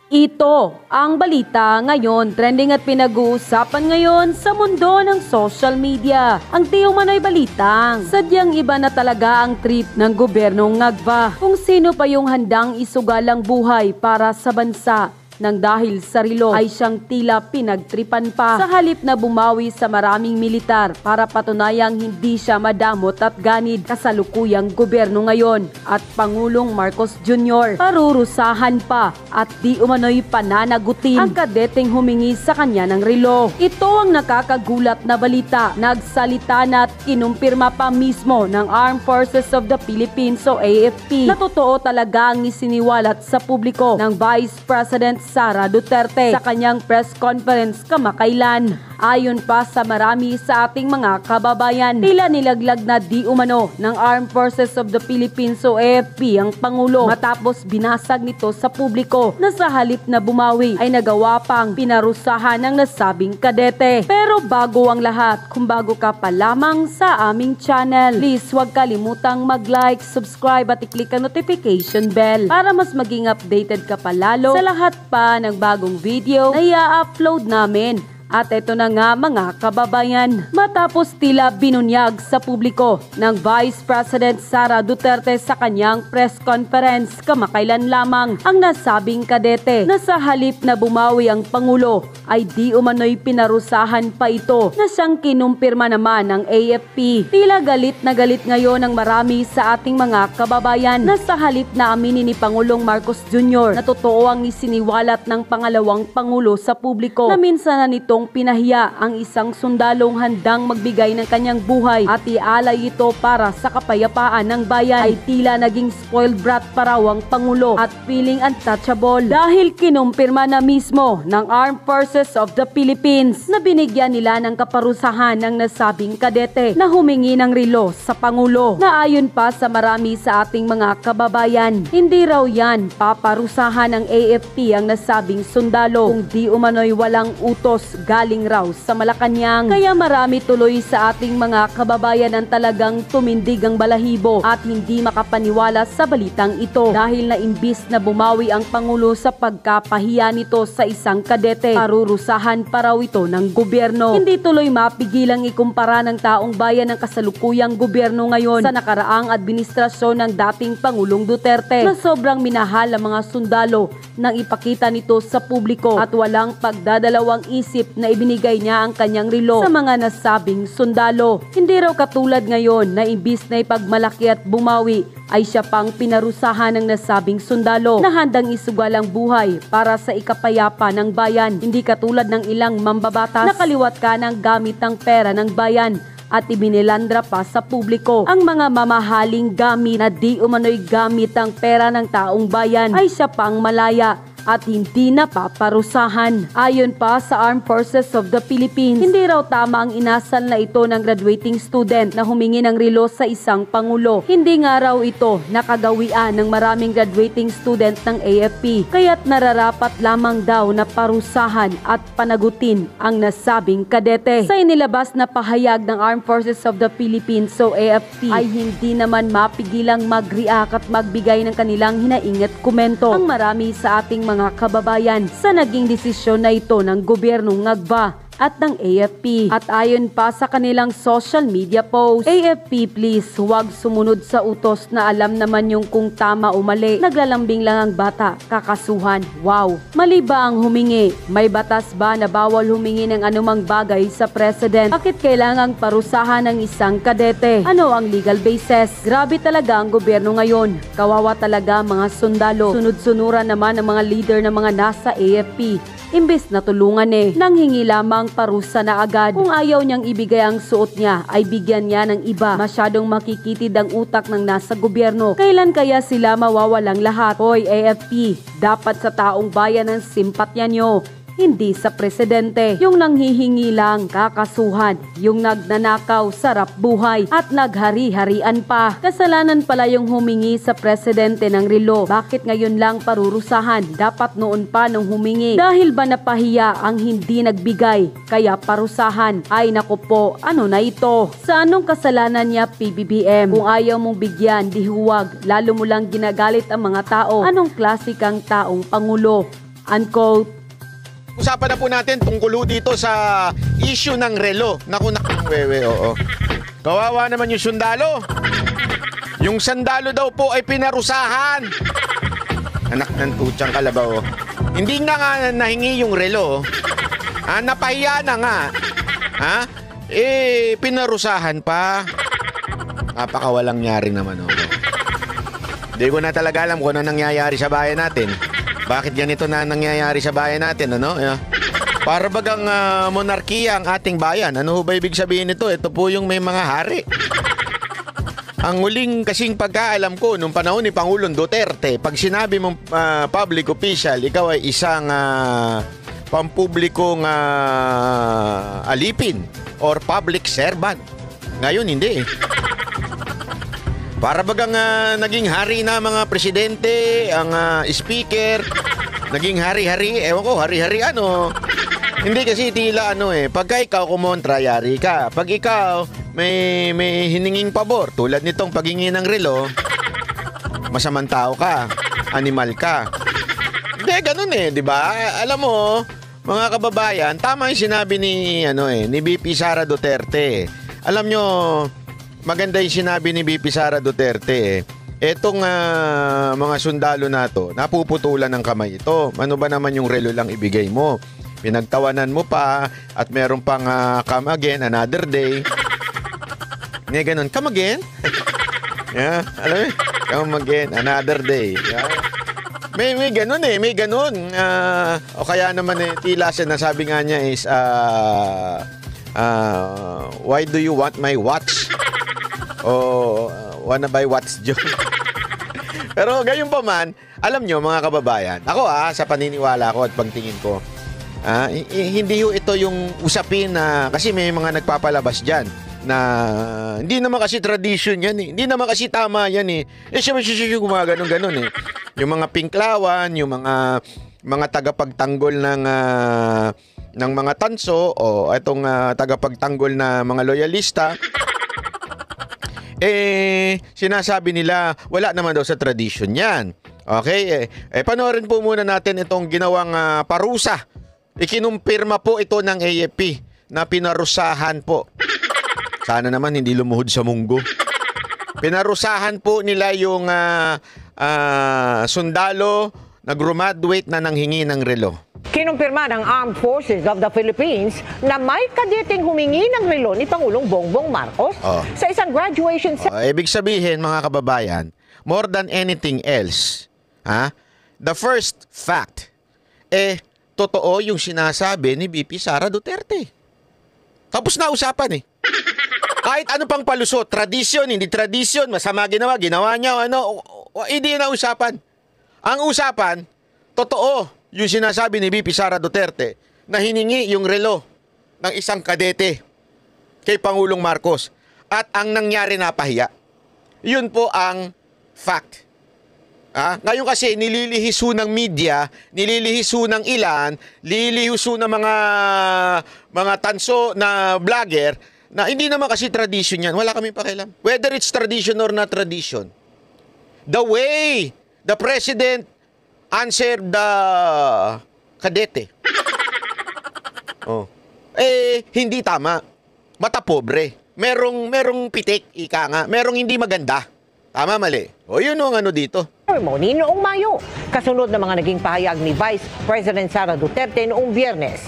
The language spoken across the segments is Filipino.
Ito ang balita ngayon, trending at pinag-uusapan ngayon sa mundo ng social media. Ang di umano'y balitang sadyang iba na talaga ang trip ng gobyernong Ngagva. Kung sino pa yung handang isugalang buhay para sa bansa nang dahil sa relo ay siyang tila pinagtripan pa sa halip na bumawi sa maraming militar para patunayang hindi siya madamot at ganid kasalukuyang gobyerno ngayon at Pangulong Marcos Jr. Parurusahan pa at di umano'y pananagutin ang kadeteng humingi sa kanya ng relo. Ito ang nakakagulat na balita. Nagsalita na at kinumpirma pa mismo ng Armed Forces of the Philippines o AFP na totoo talaga ang isiniwalat sa publiko ng Vice President Sara Duterte sa kanyang press conference kamakailan. Ayon pa sa marami sa ating mga kababayan, tila nilaglag na di umano ng Armed Forces of the Philippines o AFP ang Pangulo matapos binasag nito sa publiko na sa halip na bumawi ay nagawa pang pinarusahan ng nasabing kadete. Pero bago ang lahat, kung bago ka pa lamang sa aming channel, please huwag kalimutang mag-like, subscribe at i-click ang notification bell para mas maging updated ka pa lalo sa lahat pa ng bagong video na i-upload namin. At ito na nga mga kababayan, matapos tila binunyag sa publiko ng Vice President Sara Duterte sa kanyang press conference kamakailan lamang ang nasabing kadete na sa halip na bumawi ang Pangulo ay di umano'y pinarusahan pa ito na siyang kinumpirma naman ng AFP. Tila galit na galit ngayon ang marami sa ating mga kababayan na sa halip na aminin ni Pangulong Marcos Jr. na totoo ang isiniwalat ng pangalawang Pangulo sa publiko na minsan na nito pinahiya ang isang sundalong handang magbigay ng kanyang buhay at ialay ito para sa kapayapaan ng bayan ay tila naging spoiled brat pa raw ang Pangulo at feeling untouchable dahil kinumpirma na mismo ng Armed Forces of the Philippines na binigyan nila ng kaparusahan ng nasabing kadete na humingi ng relo sa Pangulo na ayon pa sa marami sa ating mga kababayan, hindi raw yan paparusahan ng AFP ang nasabing sundalo kung di umano'y walang utos galing raw sa Malacanang. Kaya marami tuloy sa ating mga kababayan ang talagang tumindig ang balahibo at hindi makapaniwala sa balitang ito dahil na imbis na bumawi ang Pangulo sa pagkapahiya nito sa isang kadete, parurusahan pa raw ito ng gobyerno. Hindi tuloy mapigilang ikumpara ng taong bayan ng kasalukuyang gobyerno ngayon sa nakaraang administrasyon ng dating Pangulong Duterte na sobrang minahal ang mga sundalo nang ipakita nito sa publiko at walang pagdadalawang isip na ibinigay niya ang kanyang relo sa mga nasabing sundalo. Hindi raw katulad ngayon na imbis na ipagmalaki at bumawi ay siya pang pinarusahan ng nasabing sundalo na handang isugal ang buhay para sa ikapayapa ng bayan. Hindi katulad ng ilang mambabatas na kaliwat kanang gamit ang pera ng bayan at ibinilandra pa sa publiko ang mga mamahaling gamit na di umano'y gamit ang pera ng taong bayan ay siya pang malaya at hindi na paparusahan. Ayon pa sa Armed Forces of the Philippines, hindi raw tama ang inasal na ito ng graduating student na humingi ng relo sa isang Pangulo. Hindi nga raw ito nakagawian ng maraming graduating student ng AFP, kaya't nararapat lamang daw na parusahan at panagutin ang nasabing kadete. Sa inilabas na pahayag ng Armed Forces of the Philippines o AFP ay hindi naman mapigilang mag-react at magbigay ng kanilang hinaing at komento ang marami sa ating mga kababayan sa naging desisyon na ito ng gobyernong Ngagva at ng AFP. At ayon pa sa kanilang social media post, AFP please huwag sumunod sa utos na alam naman yung kung tama o mali. Naglalambing lang ang bata, kakasuhan. Wow! Mali ba ang humingi? May batas ba na bawal humingi ng anumang bagay sa president? Bakit kailangang parusahan ng isang kadete? Ano ang legal basis? Grabe talaga ang gobyerno ngayon. Kawawa talaga mga sundalo. Sunod-sunuran naman ang mga leader ng mga nasa AFP. Imbes na tulungan nanghingi lamang parusa na agad. Kung ayaw niyang ibigay ang suot niya, ay bigyan niya ng iba. Masyadong makikitid ang utak ng nasa gobyerno. Kailan kaya sila mawawalang lahat? Hoy AFP, dapat sa taong bayan ang simpatya niyo, hindi sa presidente. Yung nanghihingi lang, kakasuhan. Yung nagnanakaw, sarap buhay. At naghari-harian pa. Kasalanan pala yung humingi sa presidente ng relo. Bakit ngayon lang parurusahan? Dapat noon pa nung humingi. Dahil ba napahiya ang hindi nagbigay? Kaya parusahan. Ay naku po, ano na ito? Sa anong kasalanan niya PBBM? Kung ayaw mong bigyan, di huwag. Lalo mo lang ginagalit ang mga tao. Anong klase kang taong pangulo? Unquote. Usapan na po natin tungkol dito sa issue ng relo. Naku, wewe, oo. Kawawa naman yung sundalo. Yung sandalo daw po ay pinarusahan. Anak ng tutsang kalabaw. Hindi na nga nahingi yung relo. Napahiya na nga. Pinarusahan pa. Napakawalang nyari naman. Hindi ko na talaga alam kung ano nangyayari sa bayan natin. Bakit ganito na nangyayari sa bayan natin, ano? Para bagang monarkiya ang ating bayan. Ano ba ibig sabihin nito? Ito po yung may mga hari. Ang huling kasing pagkaalam ko nung panahon ni Pangulong Duterte, pag sinabi mong public official, ikaw ay isang pampublikong alipin or public servant. Ngayon, hindi eh. Para bagang naging hari na mga presidente, ang speaker, naging hari-hari, ewan ko, hari-hari ano. Hindi kasi tila pagka ikaw kumontra, yari ka. Pag ikaw may hininging pabor, tulad nitong paghingi ng relo, masamang tao ka, animal ka. Hindi, ganun di ba? Alam mo, mga kababayan, tama yung sinabi ni VP Sara Duterte. Alam nyo, maganda yung sinabi ni VP Sara Duterte. Etong mga sundalo na to, napuputulan ng kamay ito. Ano ba naman yung relo lang ibigay mo? Pinagtawanan mo pa at meron pang come again, another day. Nga ganun, come again? Yeah, alam mo? Come again, another day. Yeah. May ganun may ganun. O kaya naman tila siya nasabi nga niya is, why do you want my watch? O wanna buy watch, Joe? Pero gayon pa man, alam nyo mga kababayan, ako sa paniniwala ko at pagtingin ko, hindi ito yung usapin na, kasi may mga nagpapalabas dyan na hindi naman kasi tradition yan hindi naman kasi tama yan siya gumaganon yung mga pinklawan, yung mga tagapagtanggol ng mga tanso o itong tagapagtanggol na mga loyalista, sinasabi nila wala naman daw sa tradition yan. Okay, panoorin po muna natin itong ginawang parusa. Ikinumpirma po ito ng AFP na pinarusahan po. Sana naman hindi lumuhod sa munggo. Pinarusahan po nila yung sundalo na graduate na nanghingi ng relo. Kinumpirma ng Armed Forces of the Philippines na may kadeting humingi ng relo ni Pangulong Bongbong Marcos sa isang graduation ibig sabihin mga kababayan, more than anything else, the first fact, totoo yung sinasabi ni VP Sara Duterte. Tapos na usapan Kahit ano pang palusot, tradisyon, hindi tradisyon, masama ginawa niya, hindi na usapan. Ang usapan, totoo yung sinasabi ni VP Sara Duterte na hiningi yung relo ng isang kadete kay Pangulong Marcos. At ang nangyari napahiya. Yun po ang fact. Ngayon kasi nililihiso ng media, nililihiso ng ilan, nililihiso ng mga tanso na vlogger na hindi naman kasi tradition yan. Wala kaming pakialam. Whether it's tradition or not tradition. The way the president answered the kadete. Hindi tama. Mata pobre. Merong pitik, ika nga. Merong hindi maganda. Tama, mali. Yun ang dito. ceremony noong Mayo, kasunod ng mga naging pahayag ni Vice President Sara Duterte noong Biyernes.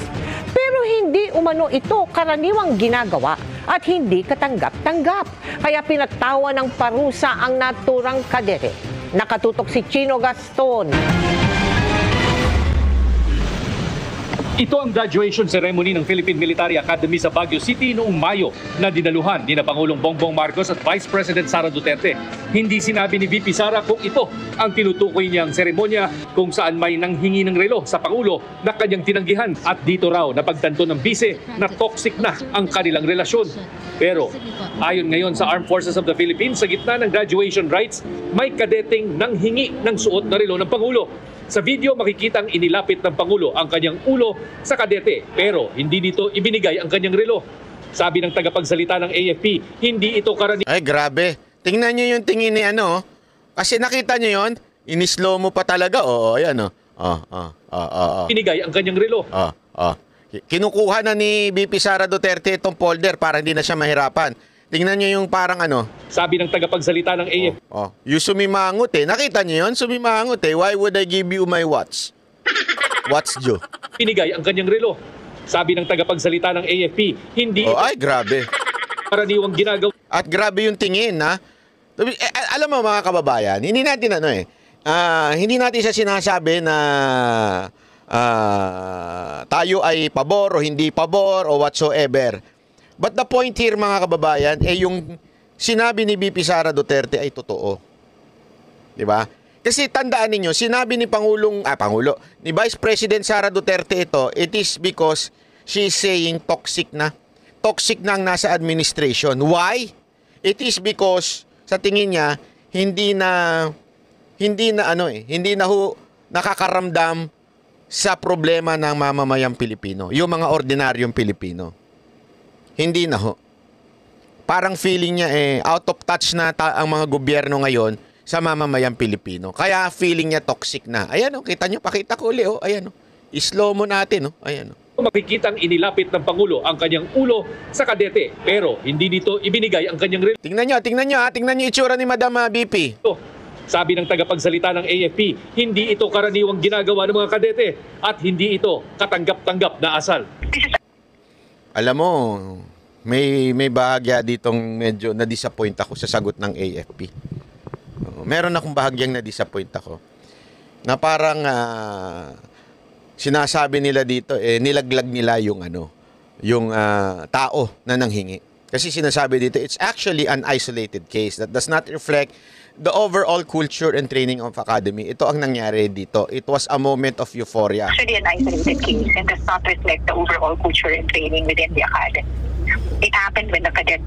Pero hindi umano ito karaniwang ginagawa at hindi katanggap-tanggap. Kaya pinagtawa ng parusa ang naturang kadete. Nakatutok si Chino Gaston. Ito ang graduation ceremony ng Philippine Military Academy sa Baguio City noong Mayo na dinaluhan ni Pangulong Bongbong Marcos at Vice President Sara Duterte. Hindi sinabi ni VP Sara kung ito ang tinutukoy niyang seremonya kung saan may nanghingi ng relo sa Pangulo na kanyang tinanggihan at dito raw napagtanto ng bise na toxic na ang kanilang relasyon. Pero ayon ngayon sa Armed Forces of the Philippines, sa gitna ng graduation rites, may kadeteng nanghingi ng suot na relo ng Pangulo. Sa video, makikitang inilapit ng Pangulo ang kanyang ulo sa kadete pero hindi dito ibinigay ang kanyang relo. Sabi ng tagapagsalita ng AFP, hindi ito karaniwan. Ay, grabe. Tingnan nyo yung tingin ni Kasi nakita nyo yon, inislow mo pa talaga. Ayan Pinigay ang kanyang relo. Kinukuha na ni VP Sara Duterte itong folder para hindi na siya mahirapan. Tingnan niyo yung parang ano. Sabi ng tagapagsalita ng AFP. Yung sumimangot eh. Nakita niyo yun? Sumimangot eh. Why would I give you my watch? Watch, Joe. Pinigay ang kanyang relo. Sabi ng tagapagsalita ng AFP, hindi Ay, grabe. karaniwang ginagawa. At grabe yung tingin, ha? Alam mo mga kababayan, hindi natin hindi natin siya sinasabi na tayo ay pabor o hindi pabor o whatsoever. But the point here mga kababayan, yung sinabi ni VP Sara Duterte ay totoo. 'Di ba? Kasi tandaan niyo, sinabi ni ni Vice President Sara Duterte ito, it is because she is saying toxic na ang nasa administration. Why? It is because sa tingin niya hindi na nakakaramdam sa problema ng mamamayang Pilipino, yung mga ordinaryong Pilipino. Hindi na ho. Parang feeling niya out of touch na ang mga gobyerno ngayon sa mamamayang Pilipino. Kaya feeling niya toxic na. Ayan kita nyo, pakita ko uli ayan slow mo natin ayan Makikitang inilapit ng Pangulo ang kanyang ulo sa kadete, pero hindi nito ibinigay ang kanyang relo. Tingnan nyo itsura ni Madam BP. Sabi ng tagapagsalita ng AFP, hindi ito karaniwang ginagawa ng mga kadete at hindi ito katanggap-tanggap na asal. Alam mo, may bahagya ditong medyo na-disappoint ako sa sagot ng AFP. Meron akong bahagyang na-disappoint ako. Na parang sinasabi nila dito, nilaglag nila yung tao na nanghingi. Kasi sinasabi dito, it's actually an isolated case that does not reflect the overall culture and training of academy. Ito ang nangyari dito. It was a moment of euphoria. Actually an isolated case and does not reflect the overall culture and training within the academy. It happened when the cadet,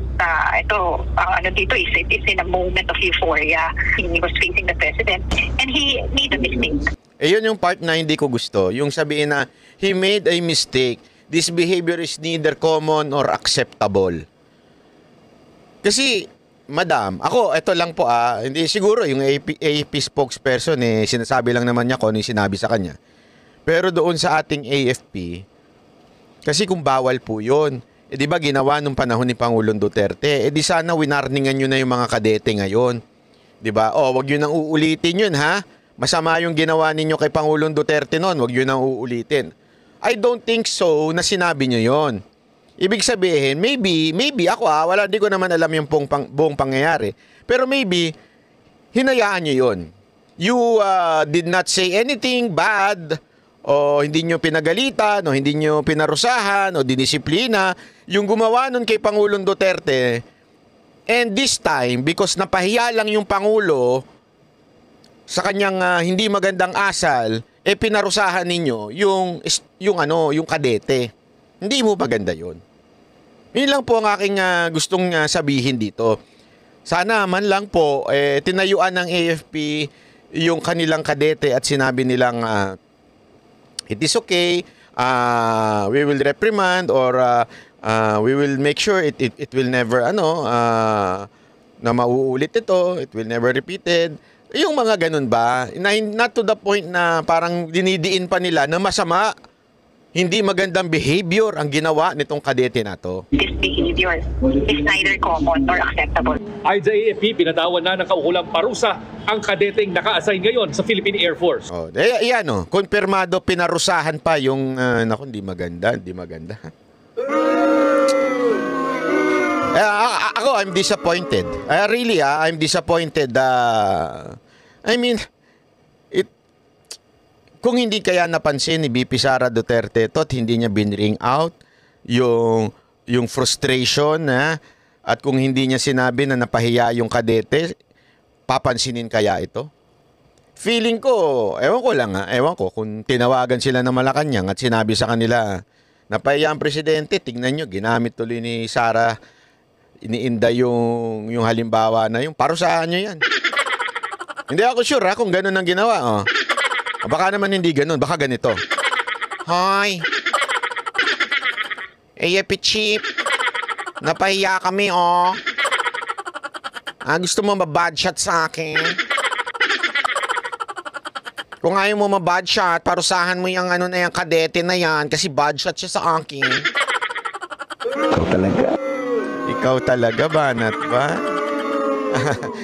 dito is it is in a moment of euphoria. He was facing the president and he made a mistake. Yun yung part na hindi ko gusto. Yung sabihin na, he made a mistake. This behavior is neither common or acceptable. Kasi, Madam, ako, ito lang po hindi siguro yung AFP spokesperson sinasabi lang naman niya kung ano yung sinabi sa kanya. Pero doon sa ating AFP, kasi kung bawal po yun, di ba ginawa nung panahon ni Pangulong Duterte, di sana winarningan nyo na yung mga kadete ngayon. Di ba? Wag nyo nang uulitin yun, ha? Masama yung ginawa ninyo kay Pangulong Duterte noon, wag nyo nang uulitin. I don't think so na sinabi nyo yon. Ibig sabihin, maybe ako di ko naman alam yung buong pangyayari. Pero maybe, hinayaan nyo yun. You did not say anything bad, o hindi nyo pinagalitan, o hindi nyo pinarusahan, o dinisiplina. Yung gumawa nun kay Pangulong Duterte, and this time, because napahiya lang yung Pangulo sa kanyang hindi magandang asal, pinarusahan ninyo yung kadete. Hindi mo maganda yun. Yun lang po ang aking gustong sabihin dito. Sana man lang po, tinayuan ng AFP yung kanilang kadete at sinabi nilang it is okay, we will reprimand or we will make sure it will never na mauulit ito, it will never repeated. Yung mga ganun ba? Not to the point na parang dinidiin pa nila na masama. Hindi magandang behavior ang ginawa nitong kadete na to. This behavior is neither common nor acceptable. Ayon sa AFP, pinatawan na ng kaukulang parusa ang kadeteng naka-assign ngayon sa Philippine Air Force. Konfirmado, pinarusahan pa yung, hindi maganda. Ako, I'm disappointed. Really, I'm disappointed. Kung hindi kaya napansin ni VP Sara Duterte ito at hindi niya binring out yung frustration at kung hindi niya sinabi na napahiya yung kadete, papansinin kaya ito? Feeling ko, ewan ko kung tinawagan sila ng Malacanang at sinabi sa kanila, napahiya ang presidente, tingnan nyo, ginamit tuloy ni Sara, iniinda yung halimbawa na yung parusahan nyo yan. Hindi ako sure kung ganun ang ginawa. Baka naman hindi ganun. Baka ganito. Hoy! AFP chief. Napahiya kami, gusto mo ba-bad shot sa akin? Kung ayaw mo ma-bad shot, parusahan mo yung ano na yung kadete na yan kasi bad shot siya sa akin. Ikaw talaga, banat ba?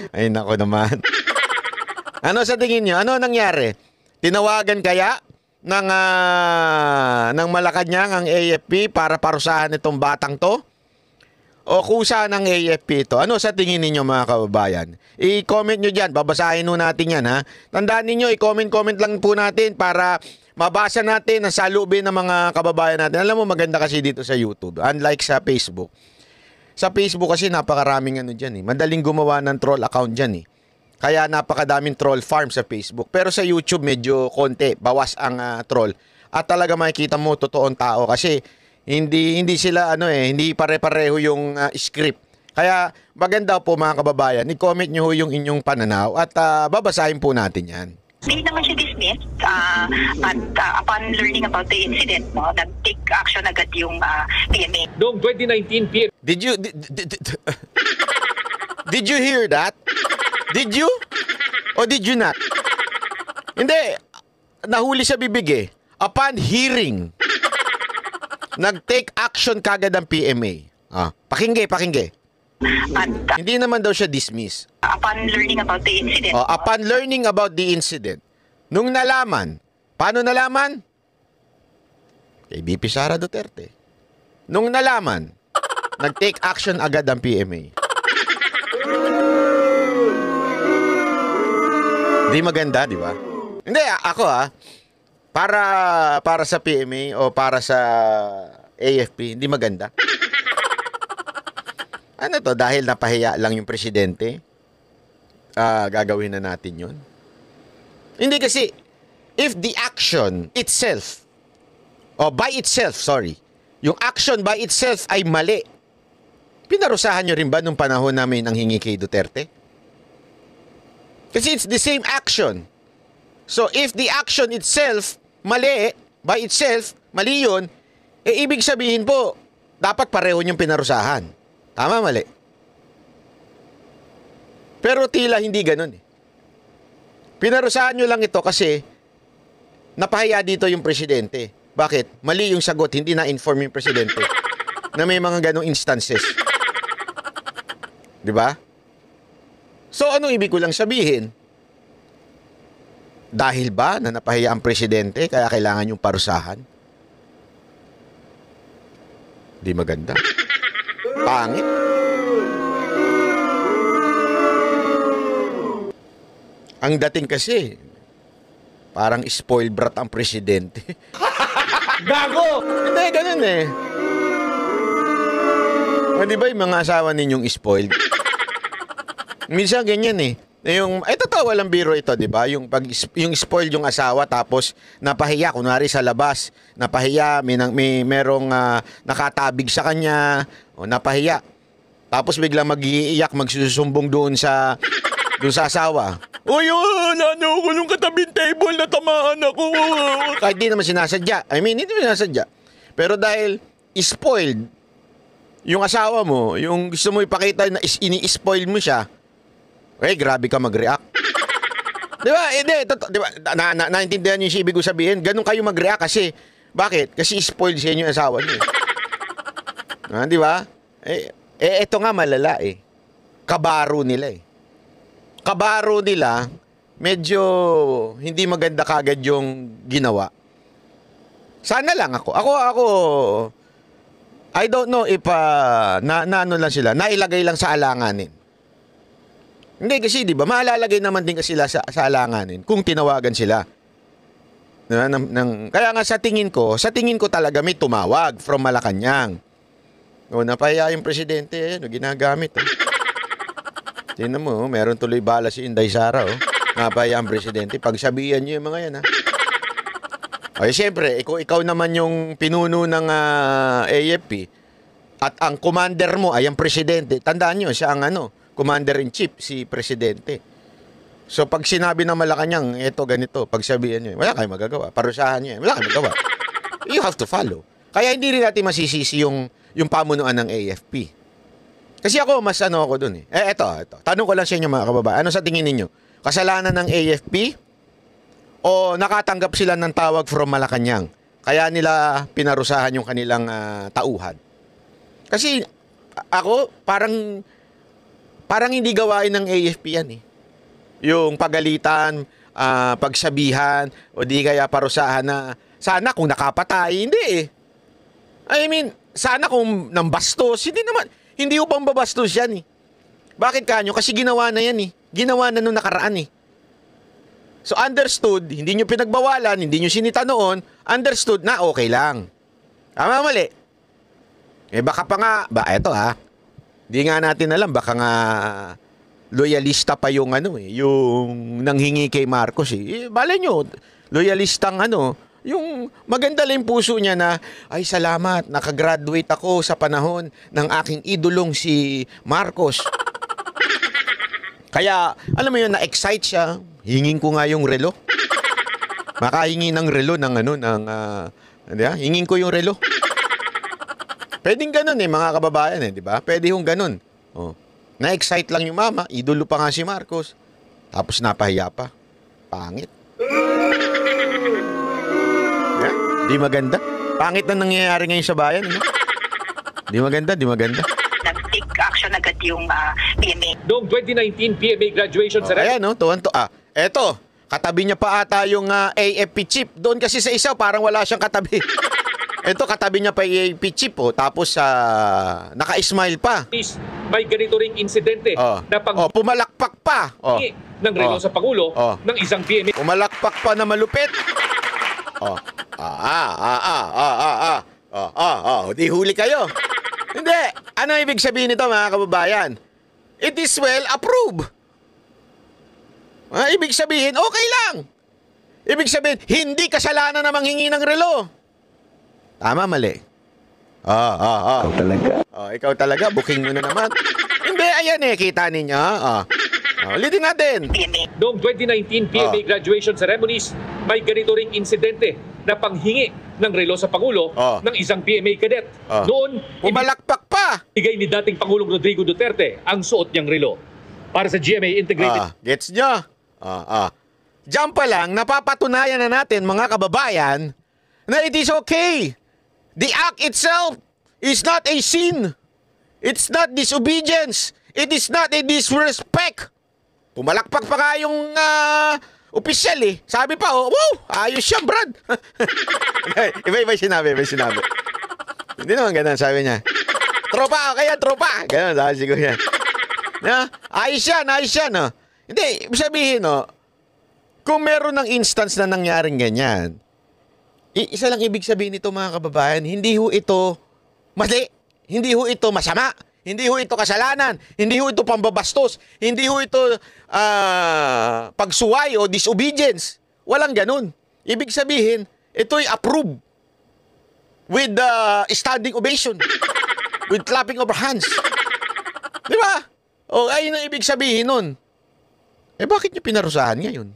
Ay, nako naman. Ano sa tingin nyo? Ano nangyari? Tinawagan kaya ng Malacanang ang AFP para parusahan itong batang to? O kusa ng AFP ito? Ano sa tingin ninyo mga kababayan? I-comment nyo dyan. Babasahin nyo natin yan, ha? Tandaan ninyo, i-comment lang po natin para mabasa natin ang salubin ng mga kababayan natin. Alam mo, maganda kasi dito sa YouTube. Unlike sa Facebook. Sa Facebook kasi napakaraming ano dyan, eh. Madaling gumawa ng troll account dyan, eh. Kaya napakadaming troll farm sa Facebook. Pero sa YouTube, medyo konti. Bawas ang troll. At talaga makikita mo, totoong tao. Kasi hindi sila hindi pare-pareho yung script. Kaya maganda po mga kababayan, i-comment nyo yung inyong pananaw at babasahin po natin yan. Hindi naman siya dismissed at upon learning about the incident, nag-take action agad yung PMA. Noong 2019, Did you hear that? Did you? O did you not? Hindi. Nahuli sa bibig eh. Upon hearing, nag-take action kagad ang PMA. Pakingge. At Hindi naman daw siya dismiss. upon learning about the incident, Upon learning about the incident, nung nalaman, paano nalaman? Kay BP Sara Duterte. Nung nalaman, nag-take action agad ang PMA. Di maganda, di ba? Hindi, ako para sa PMA o para sa AFP, hindi maganda. Ano to, dahil napahiya lang yung presidente, gagawin na natin yun? Hindi kasi, if the action itself, yung action by itself ay mali, pinarusahan nyo rin ba nung panahon namin ang hingi kay Duterte? Kasi it's the same action. So, if the action itself, mali, by itself, mali yun, ibig sabihin po, dapat pareho niyong pinarusahan. Tama, mali? Pero tila hindi ganun eh. Pinarusahan nyo lang ito kasi napahiya dito yung presidente. Bakit? Mali yung sagot, hindi na-inform yung presidente na may mga ganong instances. Di ba? So, ano ibig ko lang sabihin? Dahil ba na napahiya ang presidente kaya kailangan yung parusahan? Di maganda. Pangit. Ang dating kasi, parang spoiled brat ang presidente. Gago! Hindi, ganun eh. Di ba yung mga asawa ninyong spoiled? Minsan ganyan eh. Totoo, walang biro ito, di ba? Yung spoiled yung asawa tapos napahiya, kunwari sa labas, napahiya, merong nakatabig sa kanya, o napahiya. Tapos biglang mag-iiyak, magsusumbong doon sa asawa. Ano ko nung katabing table, natamaan ako. Kahit di naman sinasadya. Hindi sinasadya. Pero dahil spoiled yung asawa mo, yung gusto mo ipakita na ini-spoil mo siya, grabe ka mag-react. Di ba? Di ba? Naintindihan niyo yung ibig ko sabihin. Ganun kayo mag-react kasi, bakit? Kasi spoiled sa inyo yung asawa niyo. Di ba? Ito nga malala eh. Kabaro nila eh. Kabaro nila, medyo hindi maganda kagad yung ginawa. Sana lang ako. Ako, I don't know if ano lang sila, nailagay lang sa alanganin. Hindi kasi, di ba, maalalagay naman din kasi sila sa alanganin kung tinawagan sila. Kaya nga sa tingin ko talaga may tumawag from Malacanang. Napahiya yung presidente, ginagamit. Tingnan mo, meron tuloy bala si Inday Sara, napahiya ang presidente. Pagsabihan niyo yung mga yan, siyempre, ikaw naman yung pinuno ng AFP at ang commander mo ay ang presidente. Tandaan niyo, siya ang commander-in-chief, si presidente. So, pag sinabi ng Malacanang, eto, ganito, pagsabihan nyo, wala kayong magagawa. Parusahan nyo, wala kayong magagawa. You have to follow. Kaya hindi rin natin masisisi yung pamunuan ng AFP. Kasi ako, mas ako dun eh. Eto. Tanong ko lang sa inyo mga kababayan. Ano sa tingin ninyo? Kasalanan ng AFP o nakatanggap sila ng tawag from Malacanang. Kaya nila pinarusahan yung kanilang tauhan. Kasi ako, parang hindi gawain ng AFP yan eh. Yung pagalitan, pagsabihan, o di kaya parusahan na sana kung nakapatay, hindi eh. I mean, sana kung nambastos, hindi upang babastos yan eh. Bakit kanyo? Kasi ginawa na yan eh. Ginawa na nung nakaraan eh. So understood, hindi nyo pinagbawalan, hindi nyo sinita noon, understood na okay lang. Tama mali? Baka pa nga, eto di nga natin alam, baka nga loyalista pa yung yung nanghingi kay Marcos eh. Balay nyo, loyalistang yung maganda lang yung puso niya na, ay salamat, nakagraduate ako sa panahon ng aking idolong si Marcos. Kaya, alam mo yun, na-excite siya. Hingin ko nga yung relo. Makahingi ng relo hingin ko yung relo. Pwedeng ganun mga kababayan di ba? Pwede yung ganun. Oh. Na-excite lang yung mama, idolo pa nga si Marcos. Tapos napahiya pa. Pangit. Di maganda. Pangit na nangyayari ngayon sa bayan. Di maganda. Nag-take action agad yung PMA. Noong 2019 PMA graduation ceremony. Ayan, tuwan-to. Eto, katabi niya pa ata yung AFP chip. Doon kasi sa isa, parang wala siyang katabi. Eto, katabi niya pa yung AFP chip, tapos naka-smile pa. May ganito ring insidente na pumalakpak pa. ng relo sa Pangulo ng isang PMA. Pumalakpak pa na malupit. Di huli kayo. Hindi. Ano ibig sabihin nito mga kababayan? It is well approved. Ibig sabihin, okay lang. Ibig sabihin, hindi kasalanan na manghingi ng relo. Tama, mali. Ikaw talaga. Ikaw talaga, booking mo na naman. Hindi, ayan kita ninyo. Ulitin natin. Noong 2019 PMA graduation ceremonies, may ganito ring insidente na panghingi ng relo sa Pangulo ng isang PMA cadet. Noon, pumalakpak pa. ibigay ni dating Pangulong Rodrigo Duterte ang suot niyang relo. Para sa GMA Integrated. Gets nyo? Diyan pa lang, napapatunayan na natin mga kababayan na it is okay. The act itself is not a sin. It's not disobedience. It is not a disrespect. Pumalakpak pa nga yung opisyal eh. Sabi pa, wow, ayos siya, Brad. Iba sinabi. Hindi naman ganun, sabi niya. Tropa, kaya tropa. Ganun, sabi siguro yan. Ayos yan. No? Hindi, sabihin, kung meron ng instance na nangyaring ganyan, isa lang ibig sabihin nito mga kababayan, hindi ho ito mali, hindi ho ito masama, hindi ho ito kasalanan, hindi ho ito pambabastos, hindi ho ito pagsuway o disobedience. Walang ganun. Ibig sabihin, ito'y approve with standing ovation, with clapping of hands. Di ba? Ayun ang ibig sabihin nun. Bakit niyo pinarusahan ngayon?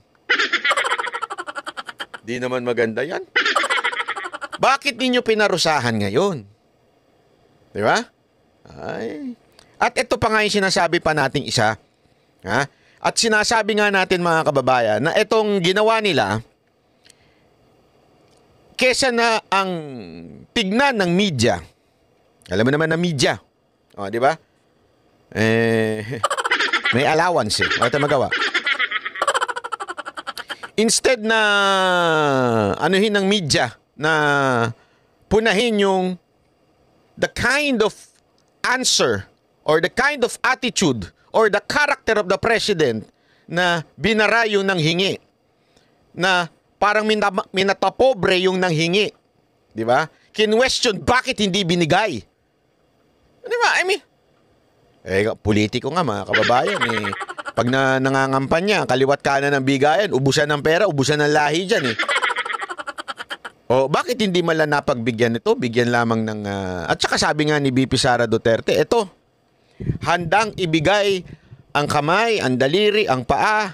Di naman maganda yan. Bakit ninyo pinarusahan ngayon? Di ba? At ito pa nga yung sinasabi pa nating isa. At sinasabi nga natin mga kababayan na itong ginawa nila, kesa na ang tignan ng media. Alam mo naman na media. Di ba? May allowance Wala tayong magawa. Instead na anuhin ng media na punahin yung the kind of answer or the kind of attitude or the character of the president na binarayo ng hingi, na parang minatapobre yung nanghingi, di ba? Kinwestiyon bakit hindi binigay, di ba? I mean, politiko nga mga kababayan pag nangangampanya, kaliwat kanan ng bigayan, ubusan ng pera, ubusan ng lahi dyan bakit hindi man lang napagbigyan ito? Bigyan lamang ng... At saka sabi nga ni BP Sara Duterte, ito, handang ibigay ang kamay, ang daliri, ang paa,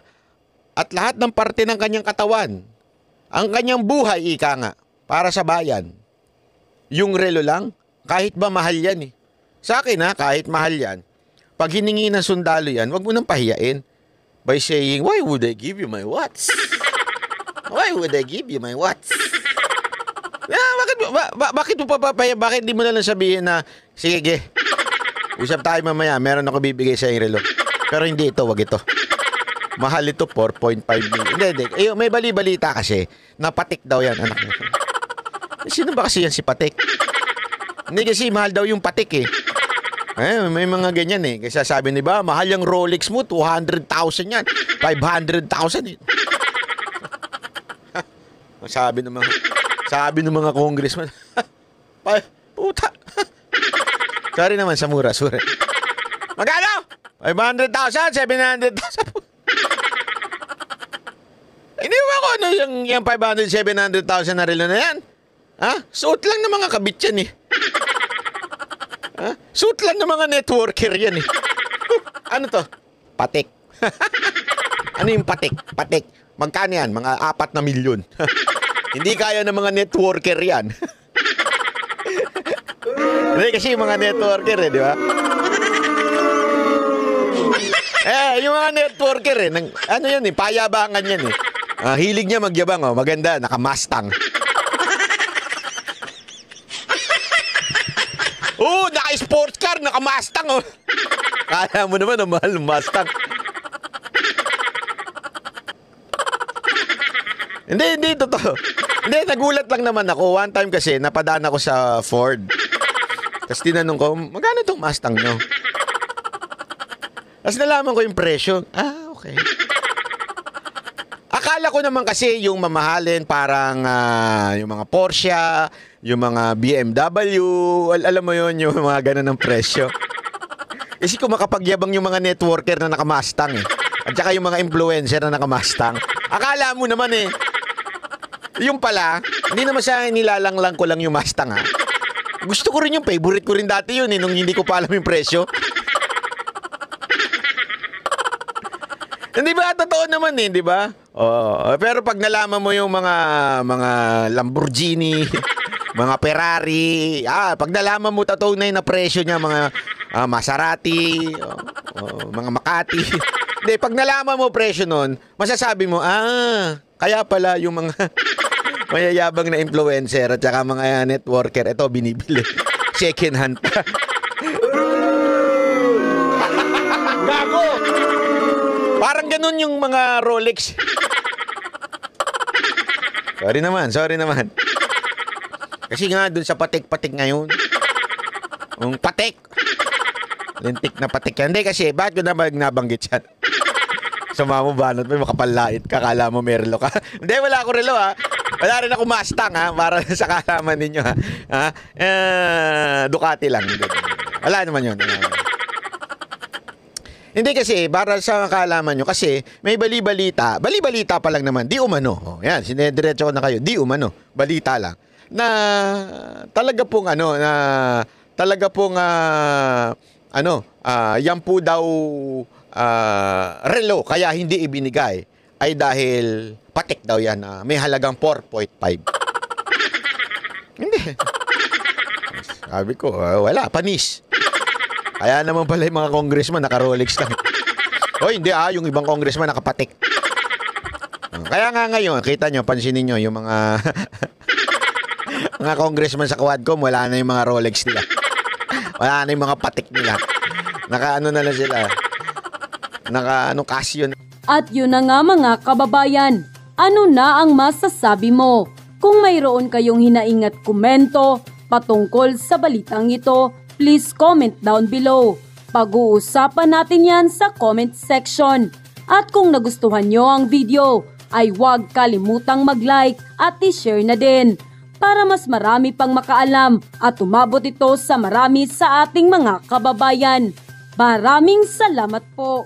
at lahat ng parte ng kanyang katawan. Ang kanyang buhay, ika nga, para sa bayan. Yung relo lang, kahit ba mahal yan Sa akin kahit mahal yan, pag hiningi ng sundalo yan, wag mo nang pahiyain by saying, why would I give you my watch? Why would I give you my watch? Bakit mo pa bakit di mo na lang sabihin na, sige, usap tayo mamaya, meron ako bibigay sa yung relo. Pero hindi ito, wag ito. Mahal ito, 4.5 million. Hindi. May bali-balita kasi, na Patek daw yan, anak mo. Sino ba kasi yan si Patek? Hindi kasi mahal daw yung Patek eh. May mga ganyan eh. Kasi sabi ni ba, mahal yung Rolex mo, 200,000 yan. 500,000 eh. Sabi ng mga congressman, puta. Sorry naman sa mura, sorry. Magkano? 500,000, 700,000. Hindi ba ako ano yung 500, 700,000 na relo na yan? Ha? Suot lang ng mga kabit yan eh. Ha? Suot lang ng mga networker yan eh. Ano to? Patek. Ano yung patek? Patek. Magkano yan? Mga 4 na milyon. Hindi kaya ng mga networker yan. Hindi kasi yung mga networker di ba? Yung mga networker ano yan payabangan yan hilig niya magyabang maganda, naka-Mustang. Naka-sports car, naka-Mustang Kaya mo naman mahal ng Mustang. Hindi, totoo. Hindi, nagulat lang naman ako. One time kasi, napadaan ako sa Ford. Tapos tinanong ko, magkano itong Mustang nyo? Tapos nalaman ko yung presyo. Okay. Akala ko naman kasi yung mamahalin parang yung mga Porsche, yung mga BMW, alam mo yun, yung mga ganun ng presyo. Kasi kung makapagyabang yung mga networker na naka-Mustang at saka yung mga influencer na naka-Mustang, akala mo naman yung pala, hindi naman siya nilalanglang ko lang yung Mustang Gusto ko rin yung favorite ko rin dati yun nung hindi ko pa alam yung presyo. Hindi ba? Totoo naman di ba? Pero pag nalaman mo yung mga Lamborghini, mga Ferrari, pag nalaman mo totoo na yung presyo niya, mga Maserati, mga Makati. Hindi, pag nalaman mo presyo nun, masasabi mo, kaya pala yung mga mayayabang na influencer at saka mga networker, ito binibili. Second hand pa. Gago! Parang ganun yung mga Rolex. Sorry naman. Kasi nga dun sa patik-patik ngayon. Yung patik. Lintik na patik yan. Hindi kasi, bakit ko na nabanggit yan? Sama mo banot mo, makapalait ka, kala mo may relo ka. Hindi, wala ako relo Wala rin ako Mustang para sa kalaman ninyo Ducati lang. Wala naman yun. Hindi kasi, para sa kalaman nyo, kasi may bali-balita pa lang naman, di umano. Yan, sinediretso ko na kayo, di umano, balita lang. Na talaga pong yan po daw relo, kaya hindi ibinigay, ay dahil Patek daw yan, may halagang 4.5. Hindi. Sabi ko, wala, panis. Kaya naman pala yung mga congressman naka-Rolex lang. Hindi yung ibang congressman naka-Patek. Kaya nga ngayon, kita nyo, pansinin nyo, yung mga mga congressman sa Quadcom, wala na yung mga Rolex nila. Wala na yung mga Patek nila. Naka-ano na lang sila. Casio. At yun na nga mga kababayan, ano na ang masasabi mo? Kung mayroon kayong hinaingat komento patungkol sa balitang ito, please comment down below. Pag-uusapan natin yan sa comment section. At kung nagustuhan nyo ang video, ay huwag kalimutang mag-like at i-share na din para mas marami pang makaalam at umabot ito sa marami sa ating mga kababayan. Maraming salamat po!